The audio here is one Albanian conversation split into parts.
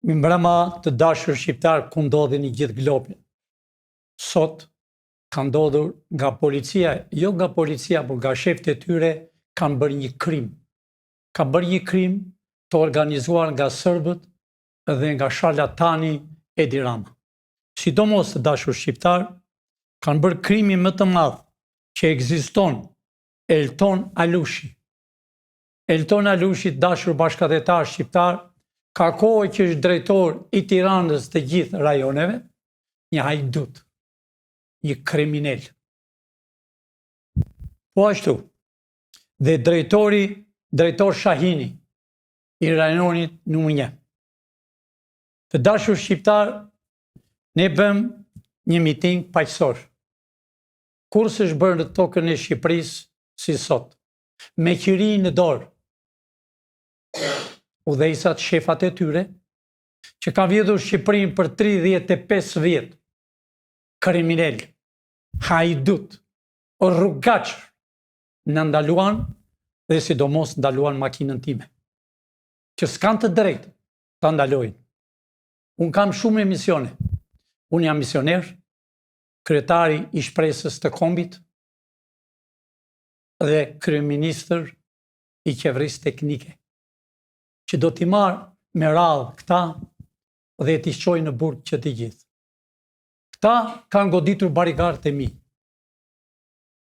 Mi mbrëma të dashur shqiptar ku ndodhin i gjithë globin. Sot ka ndodhur nga policia, jo nga policia, por nga shefët e tyre kanë bërë një krim. Ka bërë një krim të organizuar nga serbët dhe nga sharlatani Edi Rama. Sidomos të dashur shqiptar, kanë bërë krimin më të madh që ekziston, Elton Alushi. Elton Alushi, dashur bashkëdhetar shqiptar, ka kohë që është drejtor i Tiranës të gjithë rajoneve, një hajdut, një kriminal. Po ashtu, dhe drejtor Shahini, i rajonit numër 1. Të dashur shqiptar, ne bëm një miting paqësor. Kur s'është bërë në tokën e Shqipërisë si sot, me qiri në dorë, udhëheqësat shefat e tyre, që ka vjedhur Shqipërinë për 35 vjet, kriminal, hajdut, rrugaç, në ndaluan dhe sidomos ndaluan makinën time, që s'kan të drejtë ta ndalojnë. Unë kam shumë emisione. Unë jam misioner, kryetari i Shpresës të Kombit dhe kryeministër i qeverisë teknike, që do t'i marrë me radhë këta dhe t'i shqoj në burg që t'i gjithë. Këta kanë goditur barigarët e mi,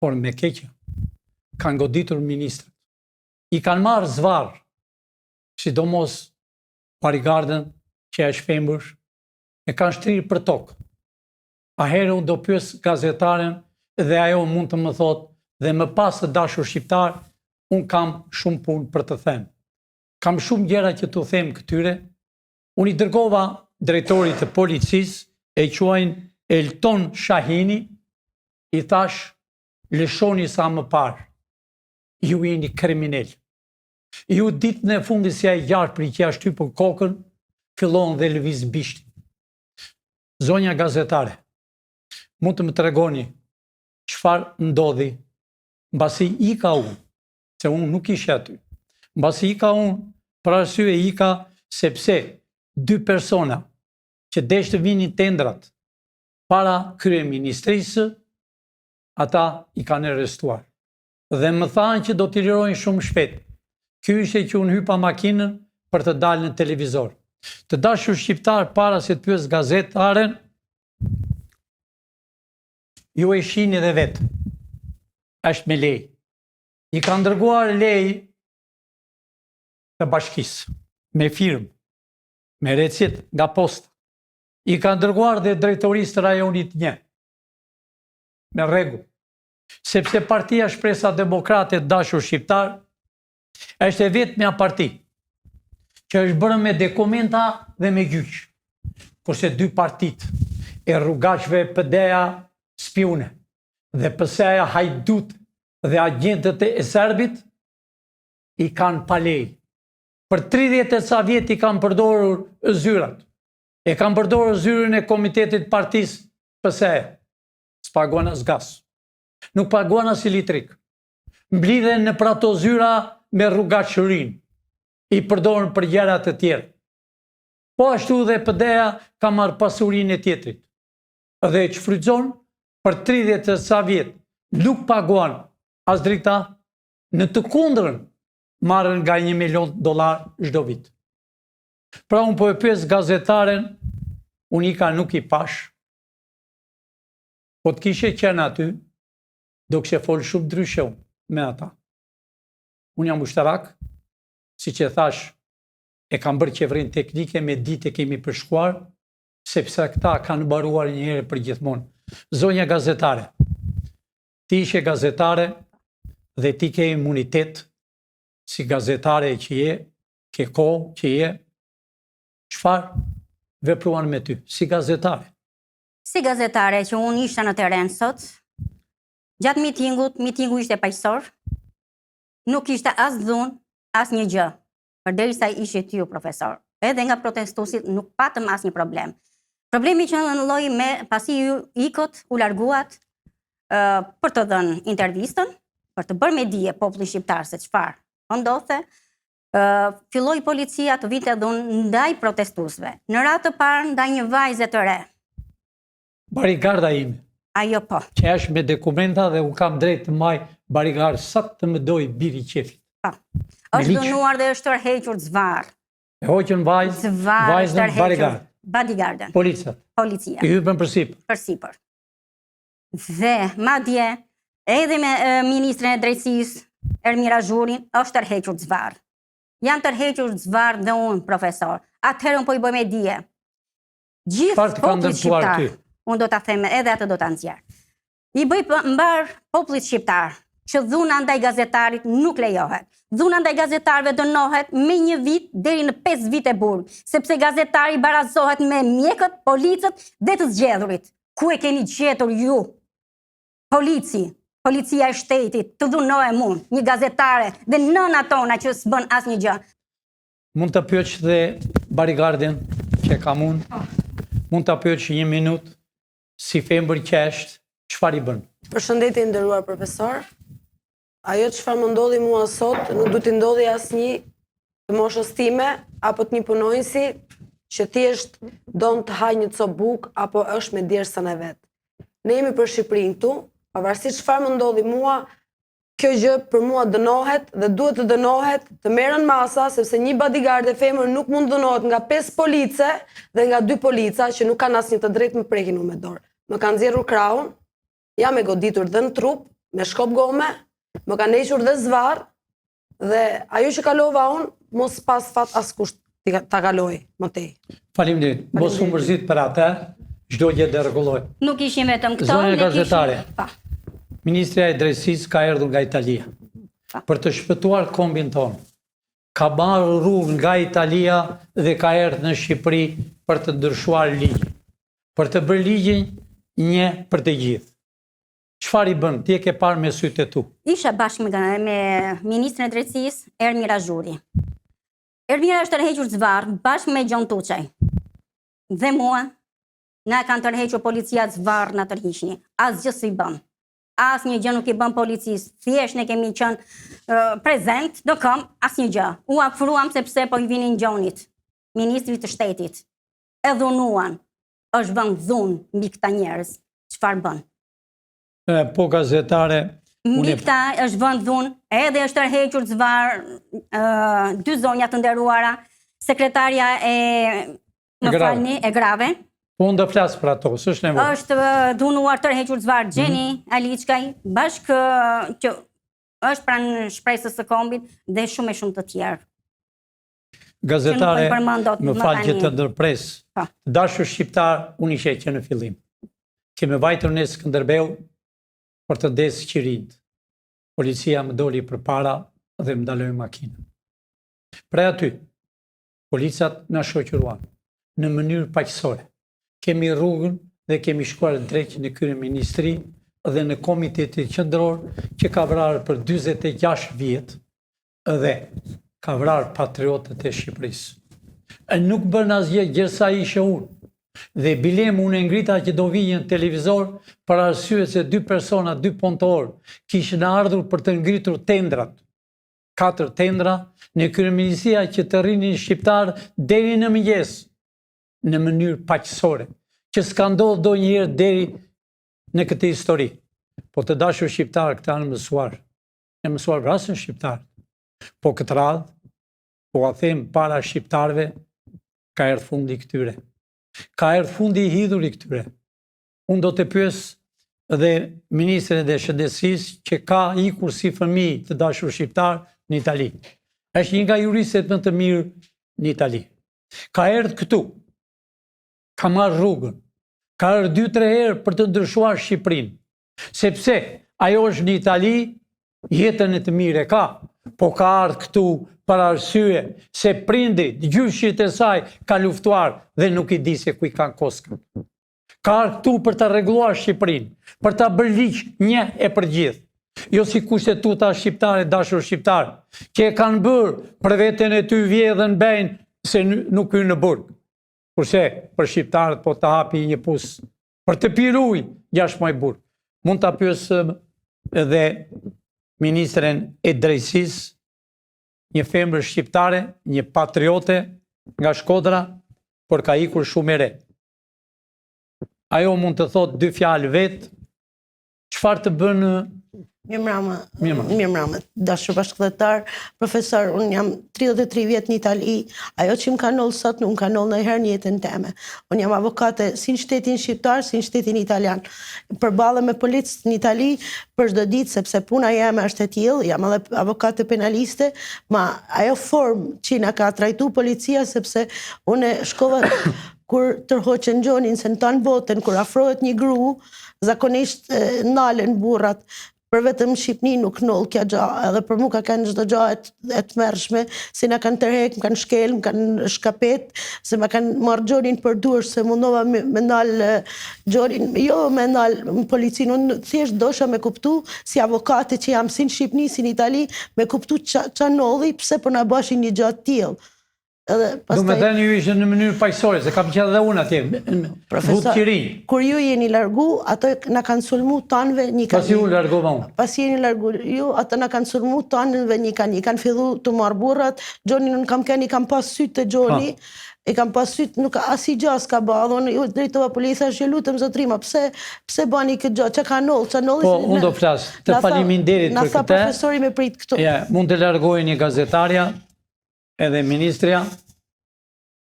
por me keqja, kanë goditur ministrët. I kanë marrë zvarë, sidomos barigarden që e shpembër, e kanë shtrirë për tokë. A herë unë do pyes gazetaren dhe ajo mund të më thotë, dhe më pas të dashur shqiptar, unë kam shumë punë për të thënë. Kam shumë gjëra që t'u them këtyre. Unë i dërgova drejtorit të policisë, e quajnë Elton Shahini, i thash, lëshoni sa më parë. Ju jeni kriminal. Ju ditën e fundit si ai gjarpri që ja shtypën kokën, fillon dhe lëviz bishtin. Zonja gazetare, mund të më tregoni çfarë ndodhi mbasi ika unë, se unë nuk isha aty. Mbasi ika unë, për arsye ika sepse 2 persona që desh të vinin tendrat para kryeministrisë, ata i kanë arrestuar. Dhe më thanë që do t'i lirojnë shumë shpejt. Ky ishte që unë hypa makinën për të dalë në televizor. Të dashur shqiptar, para se të pyes gazetaren, ju e shihni edhe vetë. Është me lejë. I kanë dërguar lejë të bashkisë, me firmë, me recit nga posta. I kanë dërguar dhe drejtorisë të rajonit 1. Me rregull. Sepse partia Shpresa Demokrate, dashur shqiptar, është e vetmja parti që është bërë me dokumenta dhe me gjyq. Kurse 2 partit e rrugaçve PD-ja spiune dhe PS-ja hajdut dhe agentët e serbit i kanë pa lejë. Për 30 e ca vjet i kanë përdorur zyrat. E kanë përdorur zyrën e komitetit partisë PS-ja. S'paguan as gas. Nuk paguan as elektrik. Mblidhen në për ato zyra me rrugaçërinë. I përdorën për gjëra të tjera. Po ashtu dhe PD-ja ka marrë pasurinë e tjetrit. Dhe që frytëzon për 30 e ca vjet nuk paguan as drita, në të kundrën marrën nga $1 milion çdo vit. Pra unë po e pyes gazetaren, unë ika nuk i pash, po të kishe qenë aty, do kishe folë shumë ndryshe unë me ata. Unë jam ushtarak, si që thash, e kam bërë qeverinë teknike, me ditë e kemi përshkuar, sepse këta kanë mbaruar një herë për gjithmonë. Zonja gazetare, ti ishe gazetare dhe ti ke imunitet si gazetare që je, ke kohë që je, çfarë vepruan me ty, si gazetare? Si gazetare që unë isha në teren sot, gjatë mitingu ishte paqësor, nuk ishte as dhunë, as një gjë, përderisa ishe ty, profesor. Edhe nga protestuesit nuk patëm as një problem. Problemi që në lloj me pasi ju ikot, u larguat për të dhënë intervistën, për të bërë me dije popullit shqiptar se çfarë ndodhte, Filloi policia të vinte dhunë ndaj protestuesve. Në radhë të parë ndaj një vajze të re. Barigarda ime, Ajo po. që është me dokumenta dhe u kam drejt të maj barigar sa të më doj biri qefit. Është dënuar dhe është tërhequr zvarr. E hoqën vajzën, barigar, bodyguardën. policat. Policia. I hypën përsipër. Përsipër. Dhe madje edhe me ministrin e drejtësisë Ermira Zhurin është tërhequr zvarr. Janë tërhequr zvarr dhe unë, profesor. Atëherë unë po i bëj me dije. Gjithë popullit shqiptar, unë do ta them edhe atë do ta nxjerr. I bëj mbar popullit shqiptar që dhuna ndaj gazetarit nuk lejohet. Dhuna ndaj gazetarëve dënohet me 1 vit deri në 5 vite burg, sepse gazetari barazohet me mjekët, policët dhe të zgjedhurit. Ku e keni gjetur ju? Policia e shtetit të dhunohe mund, një gazetare dhe nëna tona që s'bën asnjë gjë. Mund të pyetsh dhe barigardin që kam unë, mund të pyetsh 1 minutë, si femër që është, çfarë i bën? Përshëndetje nderuar profesor. Ajo çfarë më ndodhi mua sot, nuk do t'i ndodhi asnjë të moshës time apo të një punonjësi që thjesht don të hajë një copë bukë apo është me djersën e vet. Ne jemi për Shqipërinë këtu, pavarësisht çfarë më ndodhi mua, kjo gjë për mua dënohet dhe duhet të dënohet, të merren masa, sepse një bodyguard e femër nuk mund dënohet nga 5 police dhe nga 2 polica që nuk kanë asnjë të drejtë më prekin me dorë. Më kanë nxjerrur krahun, jam e goditur dhe në trup, me shkop gome, më kanë hequr dhe zvarr dhe ajo që kalova unë, mos pas fat askush ta kaloj më tej. Faleminderit. Mos u mërzit për atë, çdo gjë do rregullohet. Nuk ishim vetëm këto, Zonja ne gazetare. kishim. Ministria e Drejtësisë ka erdhur nga Italia për të shpëtuar kombin tonë. Ka marrë rrugë nga Italia dhe ka erdhur në Shqipëri për të ndryshuar ligjin, për të bërë ligjin një për të gjithë. Çfarë i bën? Ti e ke parë me sytë e tu. Isha bashkë me ministrin e drejtësisë Ermira Zhuri. Ermira është tërhequr zvarr bashkë me Gjon Tuçaj. Dhe mua, na kanë tërhequr policia zvarr na tërhiqni. Asgjë s'i bën. Asnjë gjë nuk i bën policisë. Thjesht ne kemi qenë prezent në këmbë, asnjë gjë. U afruam sepse po i vinin Gjonit, ministrit të shtetit. E dhunuan. Është vënë dhunë mbi këta njerëz. Çfarë bën? Po gazetare, Mbi këta është vënë dhunë, edhe është tërhequr zvarr 2 zonja të nderuara, sekretarja e grave. Po unë do flas për ato, s'është nevojë. Është dhunuar tërhequr zvarr Gjeni Aliçkaj, bashkë që është pranë shpresës së kombit dhe shumë e shumë të tjerë. Gazetare, më falë që të ndërpres. Dashur shqiptar, unë ishe që në fillim. Kemi vajtur në Skënderbeu për të desë qirinët. Policia më doli përpara dhe më ndaloi makinën. Prej aty, policat na shoqëruan në mënyrë paqësore. Kemi rrugën dhe kemi shkuar drejt në kryeministri dhe në komitetin qendror që ka vrarë për 46 vjet dhe ka vrarë patriotët e Shqipërisë. E nuk bën asgjë gjërsa ishe unë. Dhe bilem unë e ngrita që do vijë në televizor për arsye se 2 persona, 2 punëtorë, kishin ardhur për të ngritur tendrat. 4 tendra në kryeministria që të rrinin shqiptar deri në mëngjes në mënyrë paqësore, që s'ka ndodhur ndonjëherë deri në këtë histori. Po të dashur shqiptar këta janë mësuar. E mësuar vrasën shqiptar. Po këtë radhë, po a them para shqiptarëve, ka erdhur fundi këtyre. Ka erdhur fundi i hidhur i këtyre. Unë do të pyes dhe ministrin e shëndetësisë që ka ikur si fëmijë të dashur shqiptar në Itali. Është një nga juristët më të mirë në Itali. Ka erdhur këtu. Ka marrë rrugën. Ka erdhur 2-3 herë për të ndryshuar Shqipërinë. Sepse ajo është në Itali, jetën e të mirë e ka, po ka ardhur këtu për arsye se prindi, gjyshit e saj ka luftuar dhe nuk i di se ku i kanë koskën. Ka ardhur këtu për të rregulluar Shqipërinë, për ta bërë ligj një e përgjithë. Jo si kushtetuta shqiptare, dashur shqiptar, që e kanë bërë për veten e ty vjedhën bejnë se nuk hynë në burg. Kurse për shqiptarët po të hapi një pus për të pirë ujë 6 muaj burg. Mund ta pyesëm edhe ministren e drejtësisë një femër shqiptare, një patriote nga Shkodra, por ka ikur shumë e re. Ajo mund të thot 2 fjalë vetë, çfarë të bënë. Mirëmbrëma, dashur bashkëdhetar, profesor, unë jam 33 vjet në Itali, ajo që më ka nollë sot nuk më ka nollë ndonjëherë në jetën time. Unë jam avokate si në shtetin shqiptar, si në shtetin italian. Përballem me policët në Itali për çdo ditë sepse puna jeme është e tillë, jam edhe avokate penaliste, ma ajo formë që na ka trajtu policia sepse unë shkova kur tërhoqen gjonin se në tanë botën, kur afrohet një gru, zakonisht nalen burrat, për vetëm Shqipni nuk noll kja gja, edhe për mu ka kanë çdo gja e të mërshme, si na kanë tërhek, më kanë shkel, më kanë shkapet, se më kanë marrë gjonin për duar, se mundova me nalë gjonin, jo me nalë në policinë, unë thjesht dosha me kuptu, si avokate që jam si në Shqipni, si në Itali, me kuptu qa nolli, pse për na bashin një gjatë tillë. Do me dhe ju ishte në mënyrë paqësore, se kam qenë dhe unë atje, Vutqirin. Kur ju jeni largu, ato na kanë sulmu tanëve një kanë. Pas ju largova unë. Pas jeni largu ju, ato na kanë sulmu tanëve një kanë. I kanë fillu të marrë burrat, Gjoni nuk kam keni, kam pas sytë të Gjoni, i kam pas sytë, nuk as i gjas ka badhë, unë ju drejtova policia, që lutëm zotrima, pse bani këtë gjatë, që ka nollë, që nollë... Po, unë do flasë, të faleminderit për këte. Na tha profesori me prit këtu. Mund të largoj një gazetarja, edhe ministria,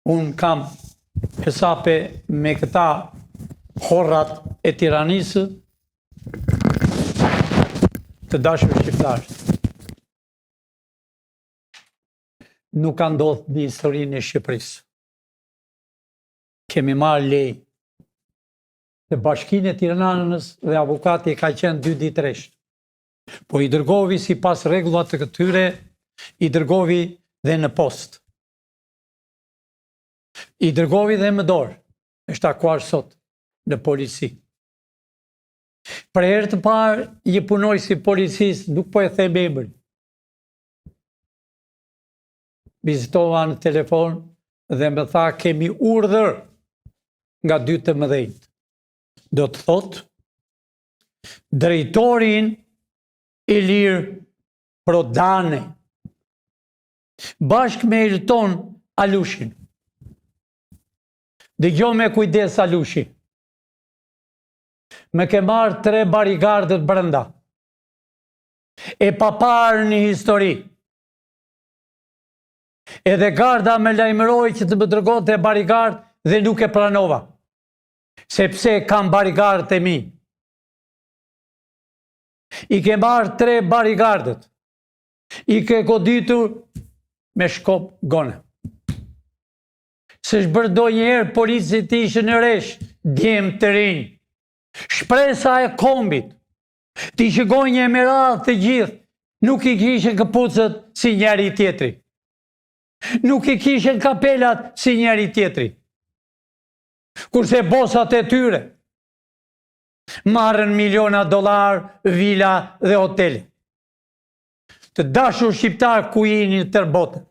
unë kam hesape me këta horrat e tiranisë të dashur shqiptarë. Nuk ka ndodhur në historinë e Shqipërisë. Kemi marrë lej të Bashkinë e Tiranës dhe avokati ka qenë 2 ditë rresht. Po i dërgovi si pas rregullat të këtyre, i dërgovi dhe në post. I dërgovi dhe më dorë, është akuar sot në polici. Për herë të parë, i punoj si policis, nuk po e them emrin. Vizitova në telefon dhe më tha kemi urdhër nga 2 të mëdhenjt. Do të thotë, drejtorin Ilir Prodane, bashkë me Elton Alushin. Dëgjoj me kujdes Alushi. Me ke marrë 3 barigardët brenda. E pa parë një histori. Edhe garda me lajmëroi që të më dërgonte barigard dhe nuk e pranova. Sepse kam barigardët e mi. I ke marrë 3 barigardët. I ke goditur me shkop gone. Se shbërdo njerë policit ishë në resh, djemë të rinj. Shpresa e kombit, ti shëgoj një emirat të gjithë, nuk i kishen këpucët si njeri tjetri. Nuk i kishen kapelat si njeri tjetri. Kurse bosat e tyre, marrën miliona $, vila dhe hotele. Të dashur shqiptar ku jeni tër botën.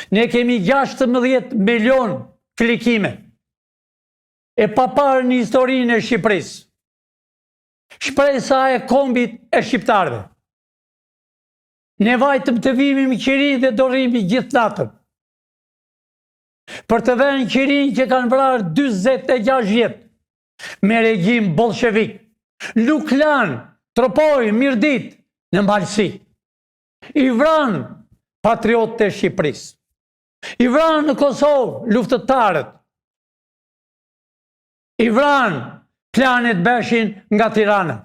Ne kemi 16 milion klikime. E pa parë në historinë e Shqipërisë. Shpresa e kombit e shqiptarëve. Ne vajtëm të vimi në qiri dhe do rrimi gjithë natën. Për të dhënë qirin që kanë vrarë 46 vjet me regjim bolshevik. Nuk lanë, tropoj, mirdit në Malsi. I vranë patriotët e Shqipërisë. I vranë në Kosovë luftëtarët. I vranë Planet Beshin nga Tirana.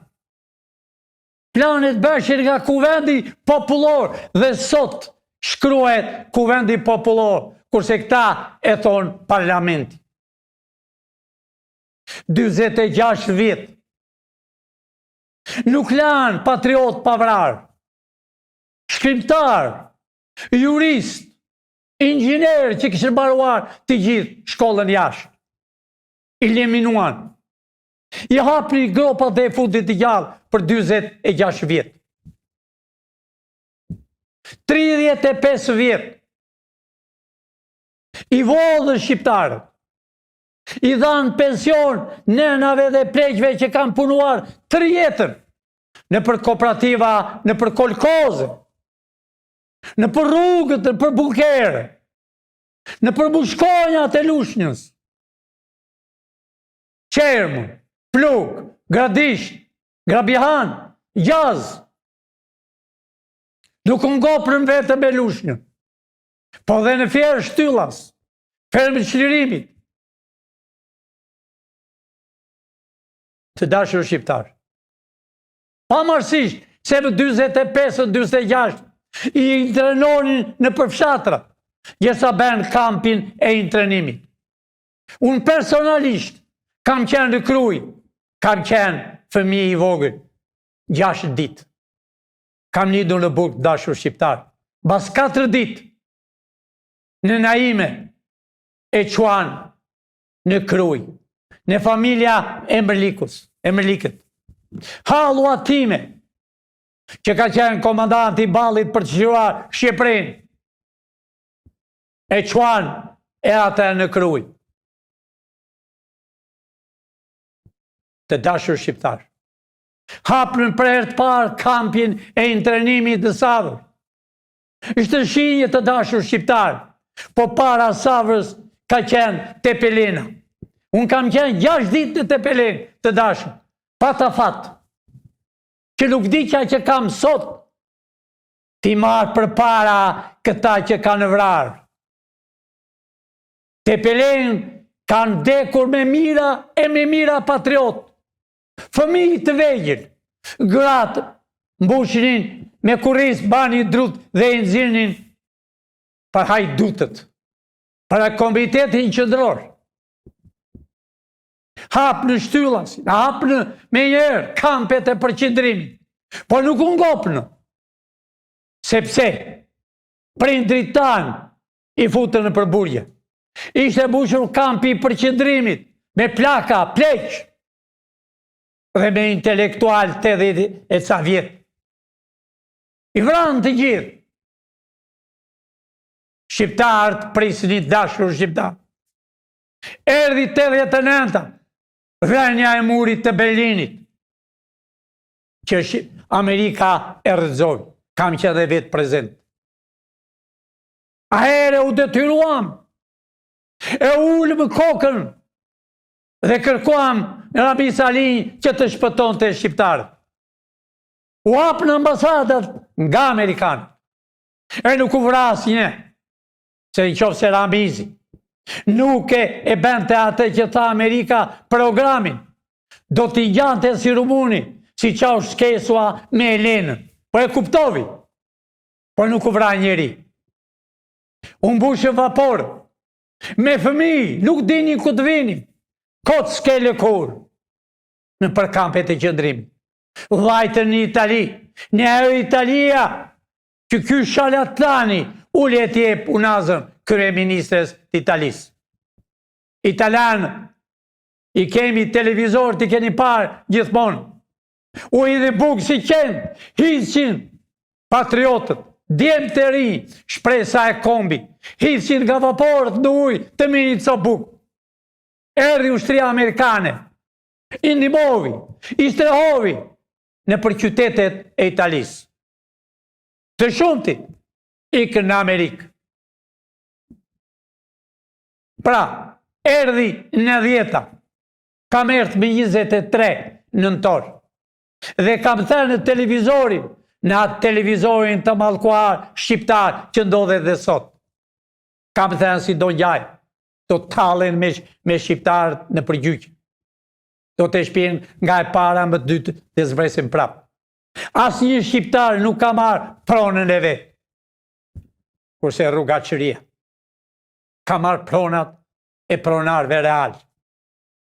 Planet Beshin nga Kuvendi Popullor dhe sot shkruhet Kuvendi Popullor, kurse këta e thonë parlamenti. 46 vjet. Nuk lanë patriot pavrar. Shkrimtar, jurist, inxhinier që kishën mbaruar të gjithë shkollën jashtë. I leminuan. I hapni gropat dhe fundit të gjallë për 46 vjet. 35 vjet. I vodhën shqiptarët. I dhanë pension nënave dhe pleqve që kanë punuar 3 jetën në për kooperativa, në për kolkoze. në për rrugët, në për bukerë, në për bushkonjat e Lushnjës, Qermë, Pluk, Gradish, Grabihan, Gjaz, nuk ngoprën vetë me Lushnjën, po dhe në Fjerë Shtyllas, Fermë Çlirimit. Të dashur shqiptar, pamarësisht se më 45-46 i intrenonin në përfshatra, gjesa ben kampin e intrenimit. Unë personalisht kam qenë në Kruj, kam qenë fëmijë i vogël, 6 ditë. Kam lidur në Burg, dashur shqiptar. Bas 4 ditë, në Naime e Quan në Kruj, në familja Emërlikët. Hallu atime, që ka qenë komandanti i ballit për të shuar Shqipërinë, e Quan e atë në Kruj. Të dashur shqiptar, hapën për herë të parë kampin e intrenimit të Savër. Ishte shinje, të dashur shqiptar, po para Savrës ka qenë Tepelina. Unë kam qenë 6 ditë në Tepelin, të dashur, pa ta fatë, që nuk di që kam sot, ti marë për para këta që kanë vrarë. Tepelin kanë dekur me mira e me mira patriot. Fëmijë të vegjël, gratë mbushnin me kurris, bani drut dhe i nxirnin për hajdutët, për komitetin qendror. Hapë në Shtyllas, hapë në me njerë kampet e përqendrimit, po nuk unë ngopnë, sepse prindrit tanë i futën në përburje. Ishte mbushur kampi i përqendrimit me plaka, pleq, dhe me intelektual të edhe e ca vjetë. I vranë të gjithë. Shqiptarët prisnit, dashur shqiptar. Erdhi 89-ta, dhenja e murit të Berlinit, që Amerika e rrëzoi, kam që edhe vetë prezent. Ahere u detyruam, e ullëm kokën, dhe kërkuam Rabi Salin që të shpëton të shqiptarët. U hapë në ambasadat nga Amerikanë. E nuk u vras një, se në qofë se Ramizi nuk e bente atë që tha Amerika programin, do t'i gjante si Rumuni, si qau shkesua me Elenën. Po e kuptovi, po nuk u vra njeri. Unë bushë vaporë, me fëmijë, nuk dini ku të vinin, kotë s'kele kur, në përkampet e qëndrimit. Vajtën në Itali, në ajo Italia, që ky shalatani u letje punazën kryeministres të Italisë. Italianë, i kemi televizor, t'i keni parë gjithmonë. U i dhe bukë si qenë, hiqin patriotët, djemë të ri, shpresa e kombi, hiqin nga vaporët në ujë të minit so bukë. Erdi ushtria amerikane, i ndihmovi, i strehovi në për qytetet e Italisë. Të shumti ikën në Amerikë. Pra, erdi në 10-ta, kam erdhë me 23 nëntor, dhe kam thënë në televizorin, në atë televizorin të mallkuar shqiptar që ndodhe dhe sot. Kam thënë si do njaj, do të tallen me shqiptarët në përgjyqje. Do të shpjen nga e para më dytë dhe zbresin prapë. Asë një shqiptar nuk ka marrë pronën e vetë, kurse rrugaqëria ka marrë pronat e pronarve real.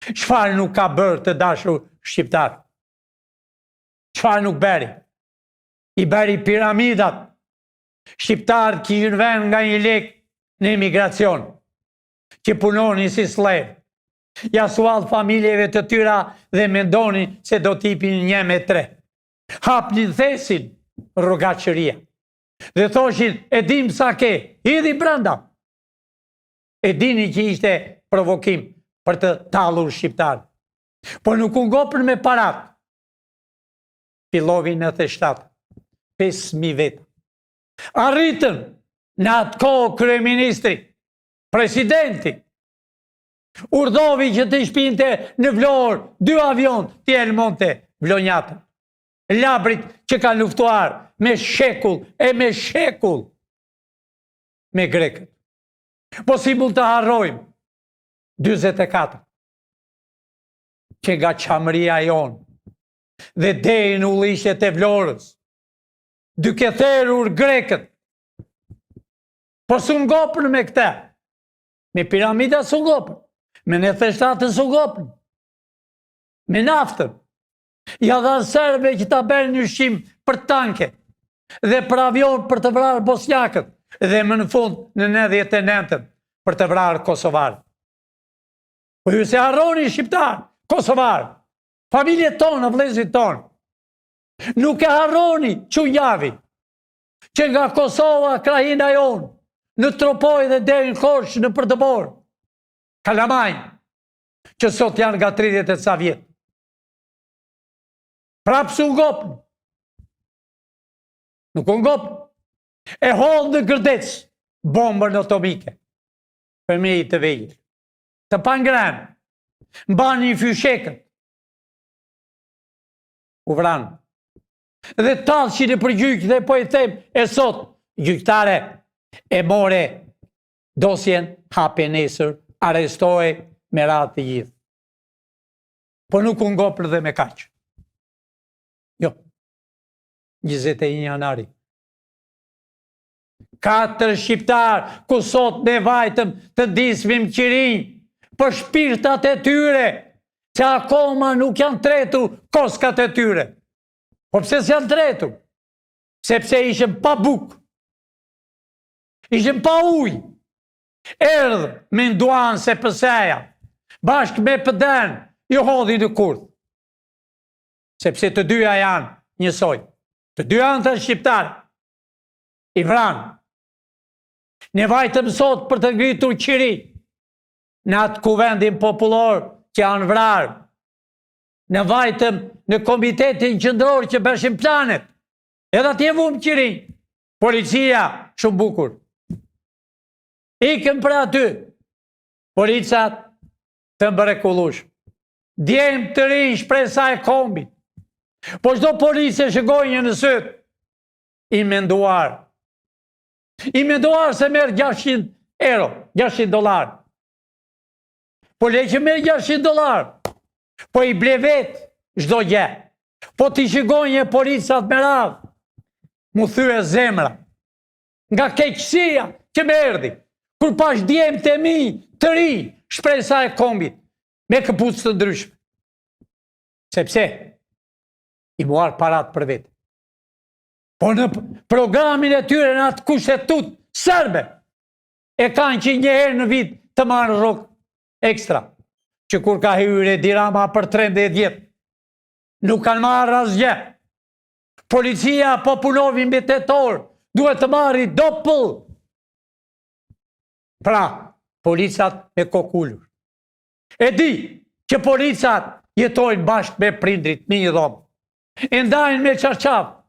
Çfarë nuk ka bërë, të dashur shqiptar? Çfarë nuk beri? I beri piramidat. Shqiptarët kishin vënë nga një lek në emigracion, që punonin si slave. Ja suall familjeve të tyra dhe mendonin se do t'ipin 1 me 3. Hapnin thesin rrugaqëria. Dhe thoshin, e dim sa ke, hidhi brenda. E dini që ishte provokim për të tallur shqiptar. Po nuk u ngopën me parat. Fillovin 97, 5.000 vetë. Arritën në atë kohë kryeministri, presidenti, urdhovi që të shpinte në Vlorë 2 avion të elmonte Vlonjatën. Labrit që kanë luftuar me shekull me grekët. Po si mund të harrojmë 44 që nga qamëria jonë dhe deri në ullishet e Vlorës, duke therrur grekët, po s'u ngopën me këta, me piramida s'u ngopën, me në theshtatën s'u ngopën, me naftën, ja dha serbe që ta bërë një ushqim për tanke dhe për avion për të vrarë bosnjakët dhe më në fund në 99 për të vrarë Kosovarë. Po ju se harroni shqiptar, Kosovarë, familjet tonë, vëllezërit tonë. Nuk e harroni Qunjavi, që nga Kosova, krahina jonë, në Tropoj dhe deri në Korçë, në Përdëbor, Kalamajnë, që sot janë nga 30 e ca vjetë. Prapë s'u ngopën. Nuk u ngopën. E hodhë në Gërdec, bombën atomike, për me i të vejgjë. Të pangrenë, mbani një fyshekët, u vranë. Dhe talëshin e për gjyqë dhe po i them e sot, gjyqtare e more dosjen, hape nesër, arestohe me ratë të gjithë. Po nuk u ngopër dhe me kaqë. Jo, 21 janari. 4 shqiptar, ku sot ne vajtëm të dismim qirinj, për shpirtat e tyre, që akoma nuk janë tretur koskat e tyre. Po pse s'janë tretur? Sepse ishëm pa buk, ishëm pa uj, erdhë me nduan se pëseja, bashkë me pëden, ju hodhi në kurth. Sepse të dyja janë njësoj. Të dyja janë të shqiptarë. I vranë. Ne vajtëm sot për të ngritur qiri në atë kuvendin popullor që janë vrarë. Ne vajtëm në komitetin qendror që bëshin planet. Edhe atje vumë qiri. Policia shumë bukur. Ikëm për aty. Policat të mberekullush. Djemë të rinj shpresa e kombit. Po çdo policie shëgojnë në syt. I menduar. I menduar se merë 600 euro, 600 dolar. Po le që merë 600 dolar. Po i ble vetë çdo gjë. Po t'i shëgojnë policat me radhë. Mu thye zemra. Nga keqësia që më erdhi. Kur pash djemë të mi, të ri, shpresa e kombit. Me këpucë të ndryshme. Sepse i muar parat për vetë. Po në programin e tyre në atë kushtetut serbe, e kanë që njëherë në vit të marrë rrok ekstra, që kur ka hyrë Edi Rama për 13 vjetë, nuk kanë marrë asgjë. Policia po punovi mbi tetor, duhet të marri dopull. Pra, policat me kokullur. E di që policat jetojnë bashkë me prindrit në një dhomë. E ndajnë me qarqaf.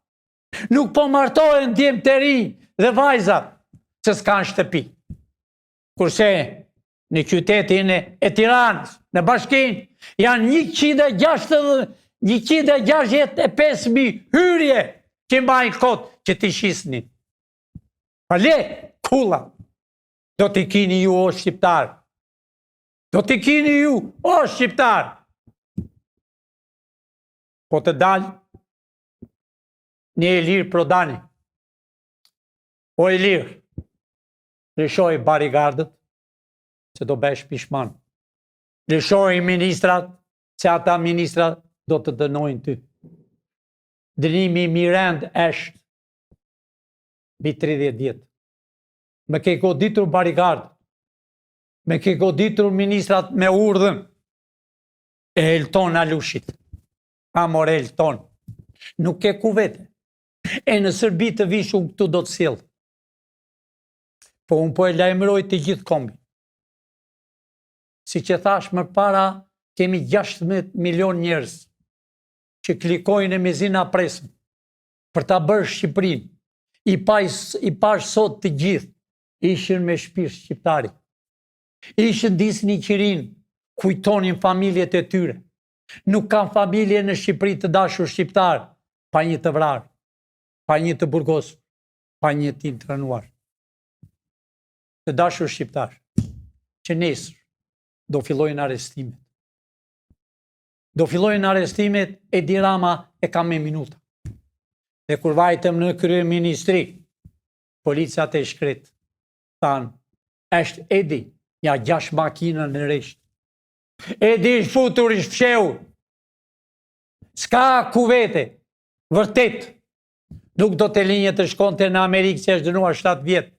Nuk po martohen djemë të rinj dhe vajzat që s'kan shtëpi. Kurse në qytetin e Tiranës, në bashkin, janë 165.000 hyrje që mbajnë kot që t'i shisnin. Pa le, kulla, do t'i kini ju o shqiptar. Do t'i kini ju o shqiptar. Po të dalë, një Elir Prodani. O Elir, lëshoj barigardët, se do besh pishman. Lëshoj ministrat, se ata ministrat do të dënojnë ty. Dënimi mirend eshtë, bi 30 vjetë. Me ke goditur barigardët, me ke goditur ministrat me urdhën, e Elton Alushit. Amore Elton, nuk ke ku vete. E në Sërbi të vish unë këtu do të sjellë. Po unë po e lajmëroj të gjithë kombi. Si që thash më para, kemi 16 milion njerëz që klikojnë e mezina presën për ta bërë Shqipërinë i pash sot të gjithë, ishin me shpirt shqiptari. Ishin disni qirin, kujtonin familjet e tyre. Nuk kanë familje në Shqipëri të dashur shqiptar, pa një të vrarë, pa një të burgosur, pa një të intranuar. Të dashur shqiptar, që nesër do fillojnë arestimet. Do fillojnë arestimet, Edi Rama e ka me minuta. Dhe kur vajtëm në kryeministri, policat e shkret thanë, është Edi, ja 6 makina në resht. Edi është futur, është fshehur. S'ka kuvete, vërtet. Nuk do të linje të shkonte në Amerikë që është dënuar 7 vjetë.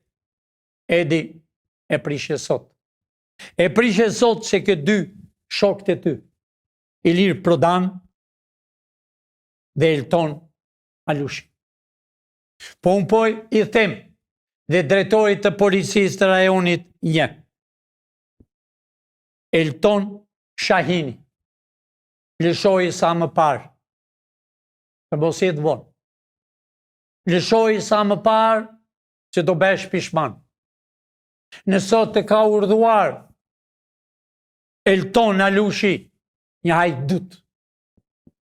Edi e prishe sot. E prishe sot se këtë 2 shokët e ty, Ilir Prodan dhe Elton Alushi. Po unë poj i them dhe drejtorit të policisë të rajonit një. Elton Shahini, lëshoj sa më parë, të mos jetë vonë. Lëshoj sa më parë që do besh pishman. Nësot të ka urdhuar Elton Alushi, një hajdut,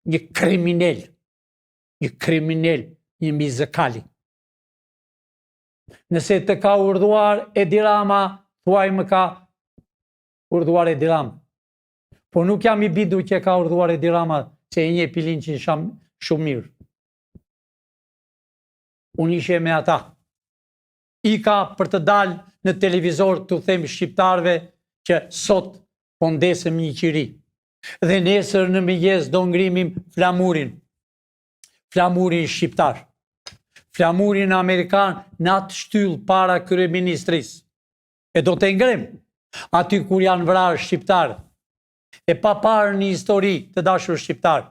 një kriminel, një mizëkali. Nëse të ka urdhuar Edi Rama, thuaj më ka urdhuar Edi Rama. Po nuk jam i bidu që ka urdhuar Edi Rama, që e një pilin që shumë mirë. Unë ishe me ata. I ka për të dalë në televizor të them shqiptarve që sot po ndesëm një qiri. Dhe nesër në mëngjes do ngrimim flamurin. Flamurin shqiptar. Flamurin amerikan në atë shtyll para kryeministrisë. E do të ngrim aty kur janë vrarë shqiptarë. E pa parë një histori të dashur shqiptarë.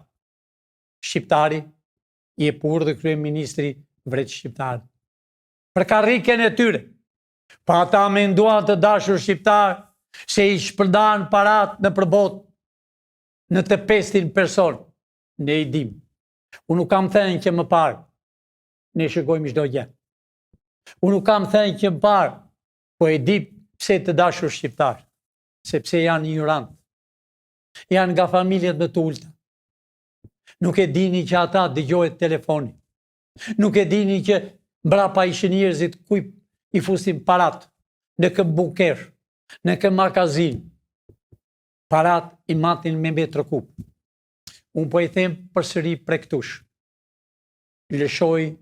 Shqiptari i e pur dhe kryeministri vret shqiptarë. Për karriken e tyre. Pa ata menduan të dashur shqiptarë se i shpërndan parat në përbot në të 500 person. Ne i dim. Unë nuk kam thënë që më parë, ne shikojmë çdo gjë. Unë nuk kam thënë që më parë, po e di pse të dashur shqiptar, sepse janë ignorant. Janë nga familjet më të ulta. Nuk e dini që ata dëgjohet telefoni. Nuk e dini që mbrapa ishin njerëzit ku i fusin parat në kë bunker, në kë magazin. Parat i matin me metro kub. Unë po i them përsëri prektush. Lëshoj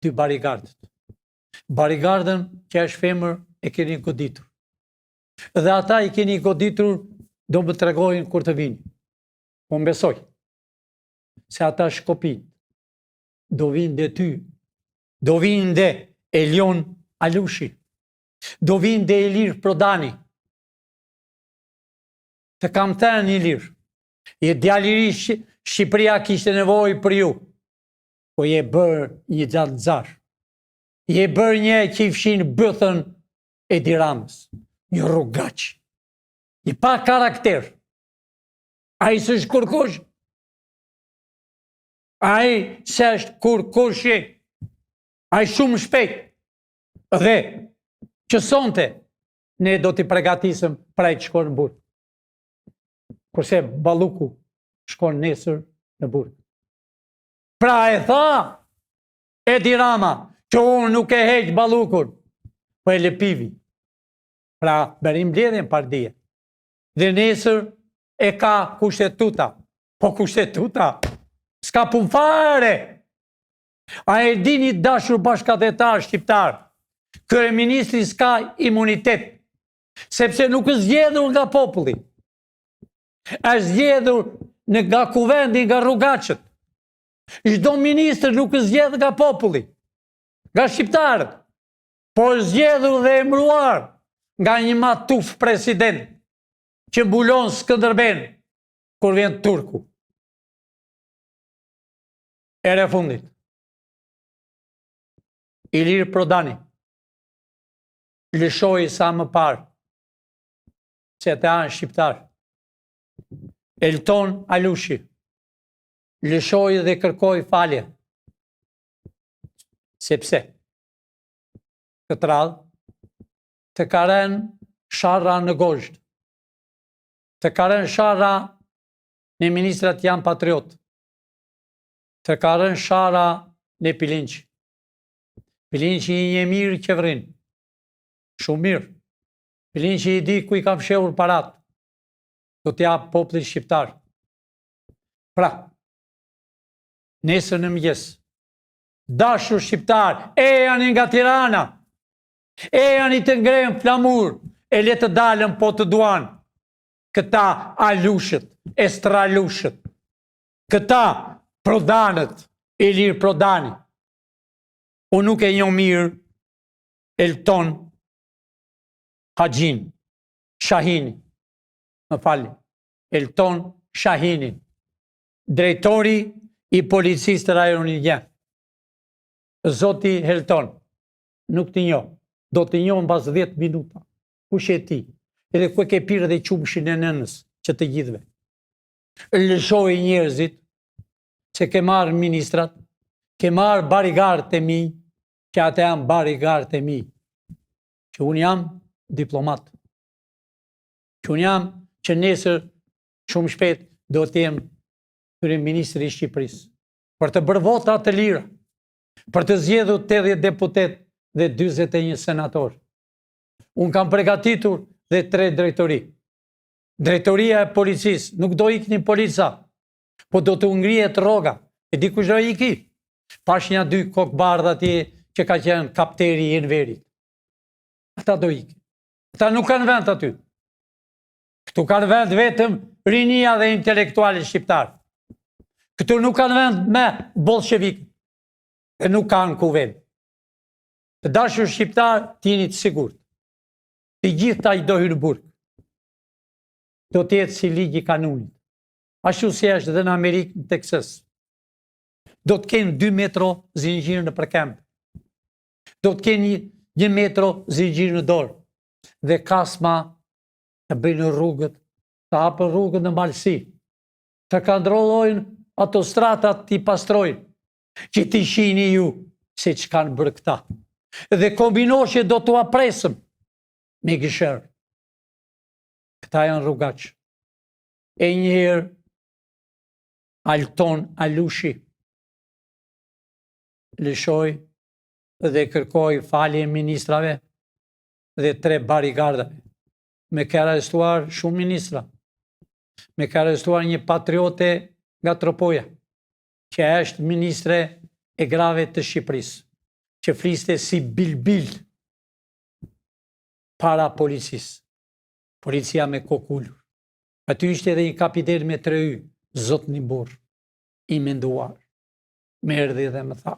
2 barigardët. Barigardën që është femër e keni goditur. Dhe ata i keni goditur do më tregojnë kur të vini. Po më besoj se ata shkopin do vinë dhe ty, do vinë dhe Elton Alushi, do vinë dhe Ilir Prodani. Të kam thënë Ilir, je djaliri Shqipëria kishte nevojë për ju, po je bërë një gjallëzar. Je bërë një që i fshin bëthën Edi Ramës, një rrugaq, një pa karakter. A i së është kurkush? A i së është kurkushi? A i shumë shpejt? Dhe që sonte, ne do t'i pregatisëm pra i të shkon në burg. Kurse Balluku shkon nesër në burg. Pra e tha Edi Rama, që unë nuk e heq Ballukun, po e lëpivi. Pra bërim bledhen pardije. Dhe nesër e ka kushtetuta. Po kushtetuta s'ka pun fare. A e dini dashur bashkëdhetar shqiptar, kryeministri s'ka imunitet, sepse nuk është zgjedhur nga populli. Është zgjedhur nga kuvendi, nga rrugaqët. Çdo ministër nuk është zgjedhur nga populli, nga shqiptarët, po është zgjedhur dhe emëruar nga një matuf president që mbulon Skënderben kur vjen turku. Ere fundit. Ilir Prodani lëshoi sa më parë që ata janë shqiptar. Elton Alushi lëshoi dhe kërkoi falje. Sepse këtë radhë, të karen sharra në Gozhd, të karen sharra në ministrat janë patriot, të karen sharra në Pilinqi. Pilinqi i një mirë qeverin, shumë mirë. Pilinqi i di ku i kam fshehur parat, do t'ja popullit shqiptar. Pra, nesër në mëngjes, dashur shqiptar, e janë nga Tirana, e janë i të ngrejnë flamur, e le të dalën po të duan, këta alushët, estralushët, këta prodanët, e lirë prodani. Unë nuk e njoh mirë Elton Haxhin, Shahini, më falni, Elton Shahini, drejtori i policisë të rajonit 1. Zoti Elton, nuk t'i njoh, do t'i njoh mbas 10 minuta. Kush e ti? Edhe ku e ke pirë dhe qumshin e nënës që të gjithve. Lëshoj njerëzit se ke marrë ministrat, ke marrë barigarët e mi, që ate janë barigarët e mi, që unë jam diplomat, që unë jam që nesër shumë shpet do të jem kryeministri i Shqipërisë, për të bërë vota të lira, për të zgjedhur 80 deputet dhe 41 senator. Unë kam përgatitur dhe 3 drejtori. Drejtoria e policisë, nuk do ikni polica, po do të ngrihet rroga. E di kush do iki? Pash një 2 kokbardh atje që ka qenë kapteri i Enverit. Ata do iki. Ata nuk kanë vend aty. Këtu kanë vend vetëm rinia dhe intelektualit shqiptar. Këtu nuk kanë vend me bolshevik. E nuk kanë ku vend. Të dashur shqiptar, t'jeni të sigurt. Të gjitha i do hyrë në burg. Do t'jetë si ligji kanunit. Ashtu si është dhe në Amerikë, në Texas. Do të kenë 2 metro zinxhir në përkemb. Do të kenë 1 metro zinxhir në dorë. Dhe kasma të bëjnë rrugët, të hapën rrugët në malësi, të kontrollojnë autostradat t'i pastrojnë, që t'i shihni ju se që kanë bërë këta. Dhe kombinoshje do t'u apresëm me gësherë. Këta janë rrugaqë. E njëherë Alton Alushi lëshoj dhe kërkoj falje ministrave dhe 3 barigardave. Me ka arrestuar shumë ministra. Me ka arrestuar një patriote nga Tropoja, që është ministre e grave të Shqipërisë, që fliste si bilbil para policisë. Policia me kokullur. Aty ishte edhe një kapiten me 3 y, zotni burr, i menduar. Me erdhi dhe më tha,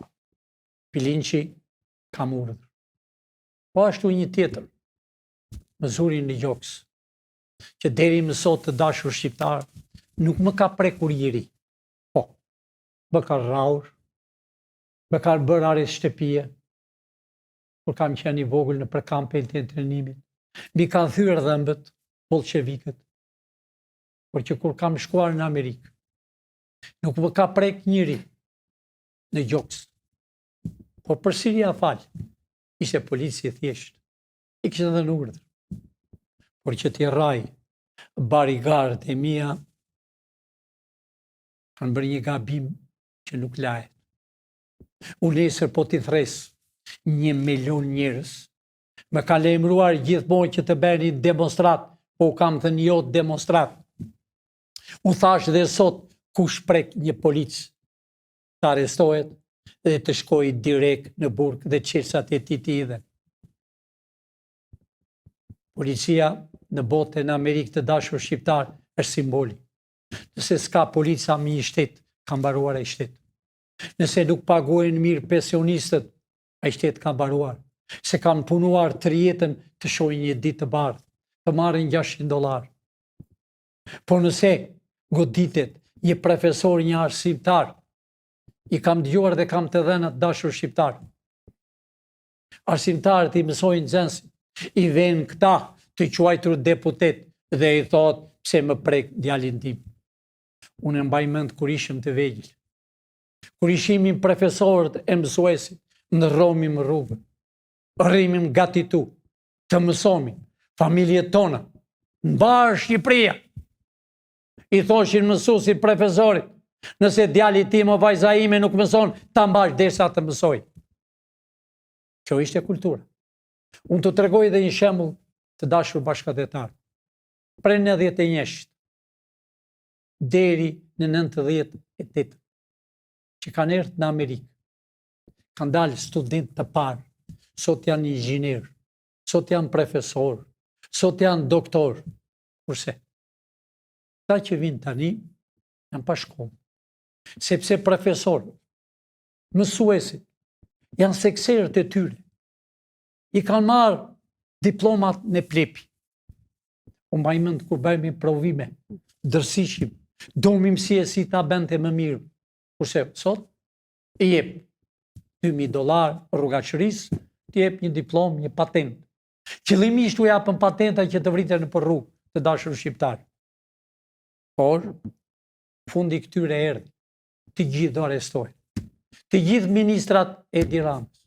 Pilinqi kam urdhër. Po ashtu një tjetër, Mëzuri në Gjoks, që deri më sot të dashur shqiptar, nuk më ka prekur jeri. Po, më ka rraur, më ka bërë arrest shtëpie, kur kam qenë i vogël në përkampen të trajnimit. Mi kanë thyrë dhëmbët, bolshevikët, por që kur kam shkuar në Amerikë, nuk më ka prek njëri në Gjoks. Por për Siria falë, ishte polici thjesht, i kishte dhënë urdhër. Por që t'i rraj barigarët e mia, kanë bërë një gabim që nuk lahet. Unë nesër po t'i thres 1 milion njerëz, më ka lejmëruar gjithmonë që të bëni demonstrat, po kam thënë jo demonstrat. U thash dhe sot kush prek një polic të arrestohet dhe të shkoj direkt në burg dhe qelsat e tij të idhen. Policia në botën në Amerikë të dashur shqiptar është simboli. Nëse s'ka polica mi i shtet, ka mbaruar ai shtet. Nëse nuk paguajnë mirë pensionistët, ai shtet ka mbaruar. Se kanë punuar të jetën të shohin një ditë të bardhë, të marrin $600. Por nëse goditet një profesor, një arsimtar, i kam dëgjuar dhe kam të dhënë të dashur shqiptar. Arsimtarët i mësojnë nxënësit, i vënë këta të quajtur deputet dhe i thot pse më prek djalin tim. Unë e mbaj mend kur ishim të vegjël. Kur ishimin profesorët e mësuesit, ndërrohemi në rrugë. rrimim gatitu, të mësomi, familjet tona, mbar Shqipëria. I thoshin mësuesit profesorit, nëse djali tim o vajza ime nuk mëson, ta mbash derisa të mësoj. Kjo ishte kultura. Unë të tregoj edhe një shembull të dashur bashkëdhetar. Prej 91 deri në 98 që kanë erdhur në Amerikë, kanë dalë student të parë, sot janë inxhinier, sot janë profesor, sot janë doktor. Kurse ta që vinë tani janë pa shkollë. Sepse profesor, mësuesit, janë sekserët e tyre. I kanë marrë diplomat në plepi. Unë mbajmend kur bëjmë provime, dërsishim, domi mësiesi ta bënte më mirë. Kurse sot i jep $2.000 rrugaqërisë, ti jep një diplom, një patent. Qëllimisht u japën patenta që të vriten në për rrugë të dashur shqiptar. Por, fundi këtyre erdhi, të gjithë do arrestohen. Të gjithë ministrat e Tiranës.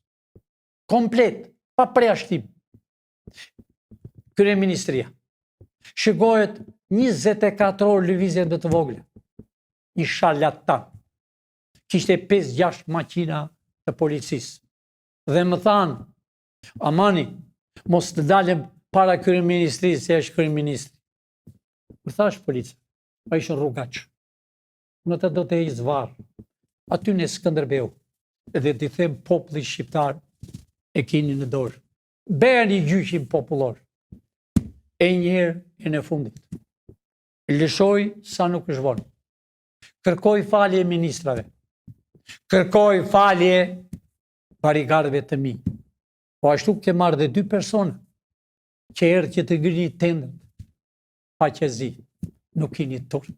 Komplet, pa preashtim. Kryeministria. Shikohet 24 orë lëvizjen dhe të vogla. Një sharlatan. Kishte 5-6 makina të policisë. Dhe më thanë, amani, mos të dalem para kryeministrisë, se është kryeministri. Më thash policia, a ishën rrugaqë. Në të do të e zvarë. Aty në Skënderbeu. Edhe t'i them populli shqiptar e kini në dorë. Bërë një gjyqim popullor. E njëherë e në fundit. Lëshoj sa nuk është vonë. Kërkoj falje ministrave. Kërkoj falje barigarëve të mi. Po ashtu ke marrë dhe 2 persona që erë që të grini tendët. Pa që zi, nuk kini tort.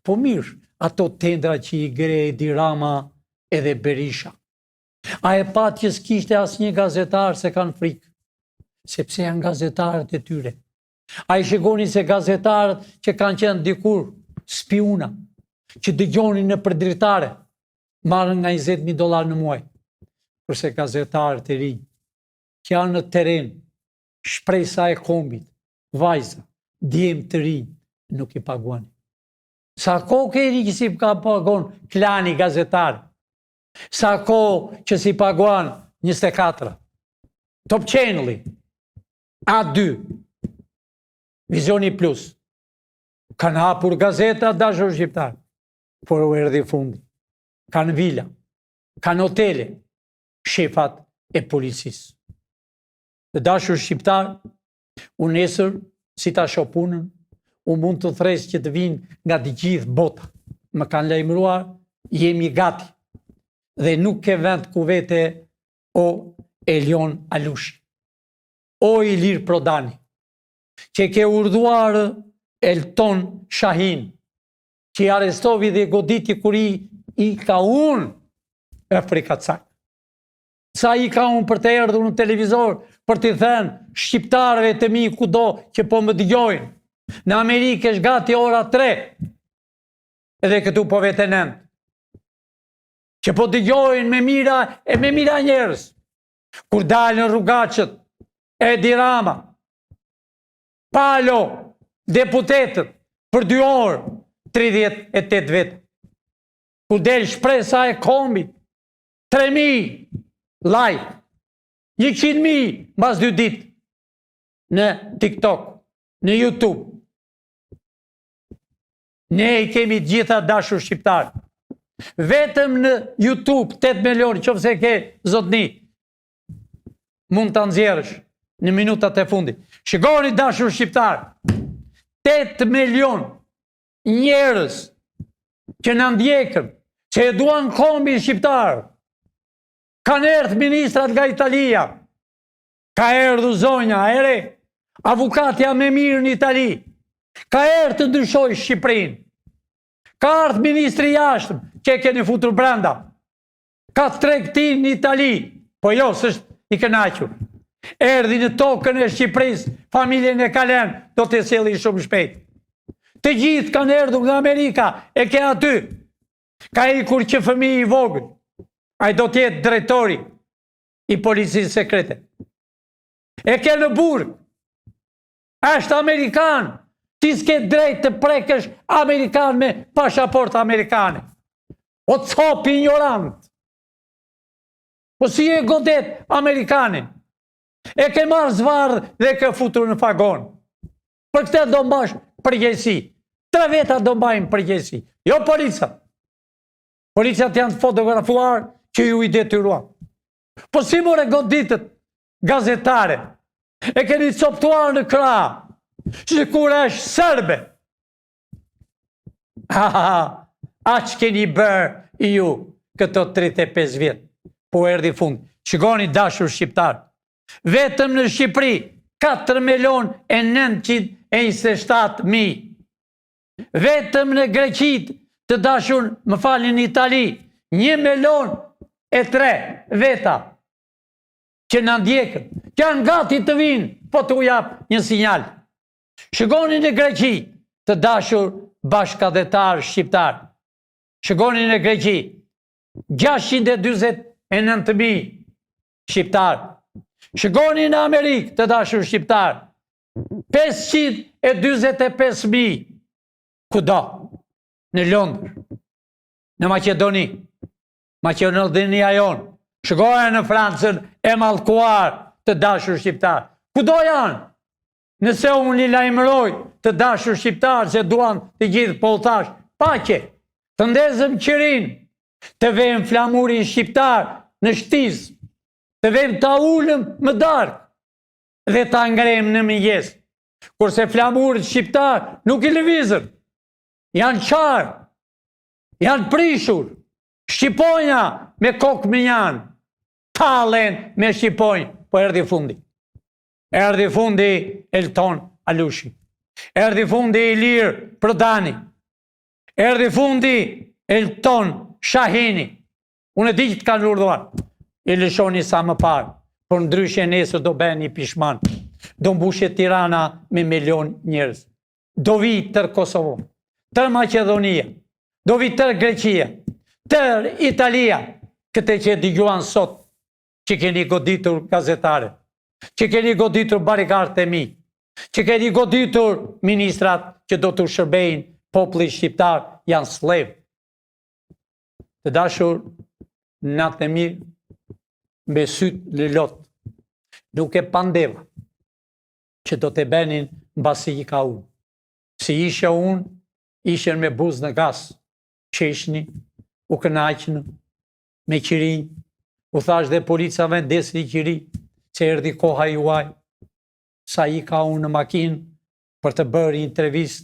Po mirë, ato tendra që i gre Edi Rama edhe Berisha. A e pa që s'kishte asnjë gazetar se kanë frikë, sepse janë gazetarët e tyre. A i shikoni se gazetarët që kanë qenë dikur spiuna, që dëgjonin në përdritare, marrën nga $20.000 në muaj. Kurse gazetarët e rinj, që janë në teren, shpresa e kombit, vajza, djemë të rinj, nuk i paguani. Sa ko keni që si ka paguan klani gazetarë? Sa ko që si paguan 24? Top Channel, A2, Vizioni Plus. Kanë hapur gazeta dashur shqiptar, por u erdhi fundi. Kanë vila, kanë hotele, shefat e policisë. Të dashur shqiptar, unë nesër, si ta shoh punën, unë mund të thres që të vinë nga të gjithë bota. Më kanë lajmëruar, jemi gati. Dhe nuk ke vend ku vete o Elion Alushi, o Ilir Prodani, që ke urdhuar Elton Shahin, që i arestovi dhe goditi kur i ka unë Afrika Cak. Sa i ka unë për të erdhur në televizor, për të thënë shqiptarëve të mi kudo që po më dëgjojnë. Në Amerikë është gati ora 3, edhe këtu po vete 9. Që po dëgjojnë me mira njerëz. Kur dalën rrugaqët, Edi Rama, Palo, deputetët, për 2 orë, 38 vetë. Kur del shpresa e kombit, 3.000 like, 100.000 mbas 2 ditë, në TikTok, në YouTube. Ne i kemi gjitha dashur shqiptarë. Vetëm në YouTube 8 milion, qofse ke zotni, mund të nxjerrësh në minutat e fundit. Shikoni dashur shqiptarë, 8 milion njerëz që në ndjekën, që e duan kombin shqiptarë. Kanë erdhur ministrat nga Italia, ka erdhur zonja ere, avukatja më mirë në Itali, ka erdhur të ndryshoj Shqipërinë. Ka ardhur ministri jashtëm, që e keni futur brenda. Ka tregtin në Itali, po jo, s'është i kënaqur. Erdhi në tokën e Shqipërisë, familjen e Kalen, do të sjellin shumë shpejt. Të gjithë kanë erdhur nga Amerika, e ke aty. Ka ikur që fëmijë i vogël. Ai do të jetë drejtori i policisë sekrete. E ke në burg. Është Amerikan. Ti s'ke drejt të prekësh Amerikan me pashaport Amerikane. O cop ignorant. Po si e godet Amerikanin. E ke marrë zvarë dhe ke futur në fagon. Për këtë do mbash përgjegjësi. 3 veta do mbajnë përgjegjësi. Jo policat. Policat janë të fotografuar që ju i detyruan. Po si more goditët gazetare? E keni coptuar në krah. Që kur është sërbe. Aq keni bërë ju këto 35 vjet. Po erdhi fund. Shikoni dashur shqiptar. Vetëm në Shqipëri 4.927.000. Vetëm në Greqit të dashur, më falin, në Itali 1.300.000 veta që në ndjekën. Që janë gati të vinë, po të ujap një sinjal. Shikoni në Greqi të dashur bashkëdhetar shqiptar. Shikoni në Greqi 629.000 shqiptar. Shikoni në Amerikë të dashur shqiptar 525.000. Kudo? Në Londër, në Maqedoni, Maqedonia jonë. Shikoni në Francën e mallkuar të dashur shqiptar. Kudo janë? Nëse unë i lajmëroj të dashur shqiptar se duan të gjithë polltash paqe, të ndezëm qirin, të vejmë flamurin shqiptar në shtiz, të vejmë ta ulëm më darkë dhe ta ngrejmë në mëngjes. Kurse flamurit shqiptar nuk i lëvizën, janë qarë, janë prishur, shqiponja me kokë më janë, talen me shqiponjë, po erdi fundi. Erdi fundi Elton Alushi. Erdi fundi Ilir Prodani. Erdi fundi Elton Shahini. Unë e di që të kanë urdhëruar. I lëshoni sa më parë, por ndryshe nesër do bëhen një pishman. Do mbushet Tirana me 1 milion njerëz. Do vi tër Kosovo, tër Maqedonia, do vi tër Greqia, tër Italia. Këtë që dëgjuan sot, që keni goditur gazetare, që keni goditur barikarët e mi, që keni goditur ministrat që do të shërbejnë populli shqiptar, janë slev. Të dashur, natë e mirë, me sytë lëlot, nuk e pandeva që do të benin mbasi i ka unë. Si ishe unë, ishen me buzë në gas, qeshni, u kënaqnë, me qirinj, u thash dhe polica vendesni qiri, që erdi koha juaj, sa i ka unë në makinë për të bërë intervist,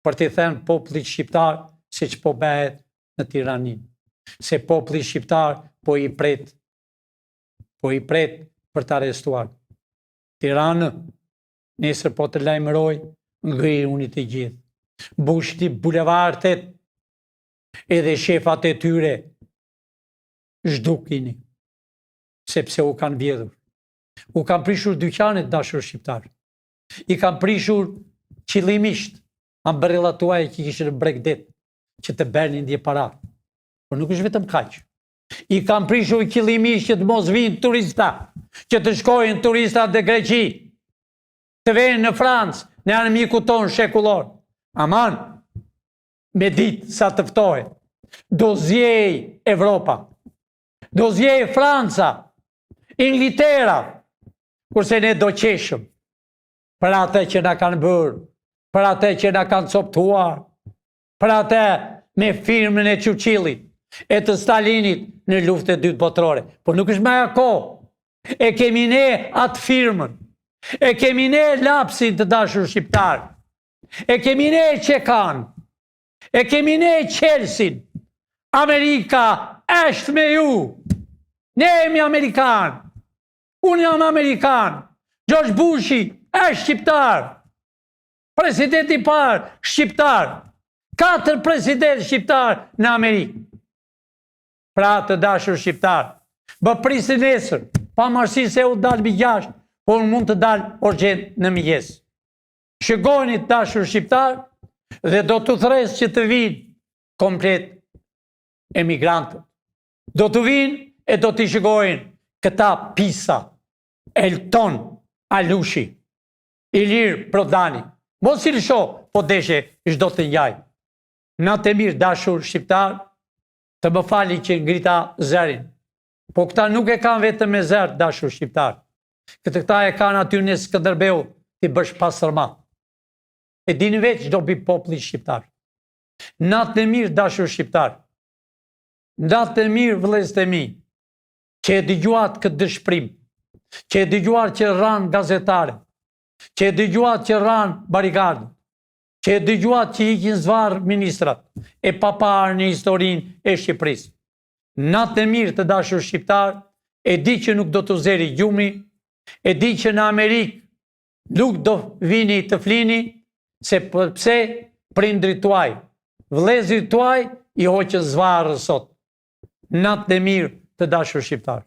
për të thënë popullit shqiptar se që po bëhet në Tiranin. Se populli shqiptar po i pret për të arrestuar. Tiranë, nesër po të lajmëroj, ngri unë të gjithë. Bushti bulevartet edhe shefat e tyre zhdukini, sepse u kanë vjedhur. U kanë prishur dyqanet dashur shqiptar. I kanë prishur qëllimisht ambrellat tuaj që kishën bregdet që të bernin ndje para. Por nuk është vetëm kaq. I kanë prishur qëllimisht që të mos vinë turista, që të shkojnë turistat dhe Greqi, të vejnë në Francë, në anëmiku tonë shekullor. Aman, me ditë sa tëftohet, do zjej Evropa, do zjej Franca, Ingiltera, kurse ne do qeshëm për atë që na kanë bërë, për atë që na kanë coptuar, për atë me firmën e Churchillit e të Stalinit në luftën e dytë botërore. Por nuk është më ako. E kemi ne atë firmën, e kemi ne lapsin të dashur shqiptar, e kemi ne Qekan, e kemi ne Chelsin. Amerika është me ju. Ne jemi Amerikan. Unë jam Amerikan. George Bushi është shqiptar. Presidenti parë shqiptar. 4 president shqiptar në Amerikë. Pra të dashur shqiptar, bë prisi nesër, pa marrësi se u dalë mbi 6, por mund të dalë orgjent në mëngjes. Shikoni të dashur shqiptar dhe do të thres që të vinë komplet emigrantët. Do të vinë e do të shikojnë këta pisa, Elton Alushi, Ilir Prodani. Mos i lësho, po deshe çdo të njaj. Natë e mirë, dashur shqiptar, të më fali që ngrita zërin. Po këta nuk e kanë vetëm me zërë, dashur shqiptar. Këta e kanë aty në Skënderbeu t'i bësh pastërma. E dini veç çdo bi populli shqiptar. Natë e mirë, dashur shqiptar. Natë e mirë, vëllezër e mi, që e dëgjuat këtë dëshpërim, që e dëgjuat që ranë gazetare, që e dëgjuat që ranë barikadë, që e dëgjuat që ikin zvarë ministrat, e paparë në historinë e Shqipërisë. Natë e mirë të dashur shqiptar, e di që nuk do të zeri gjumi, e di që në Amerikë nuk do vini të flini, se përpse prindrit tuaj, vëllezërit tuaj i hoqën zvarë sot. Natë e mirë të dashur shqiptar.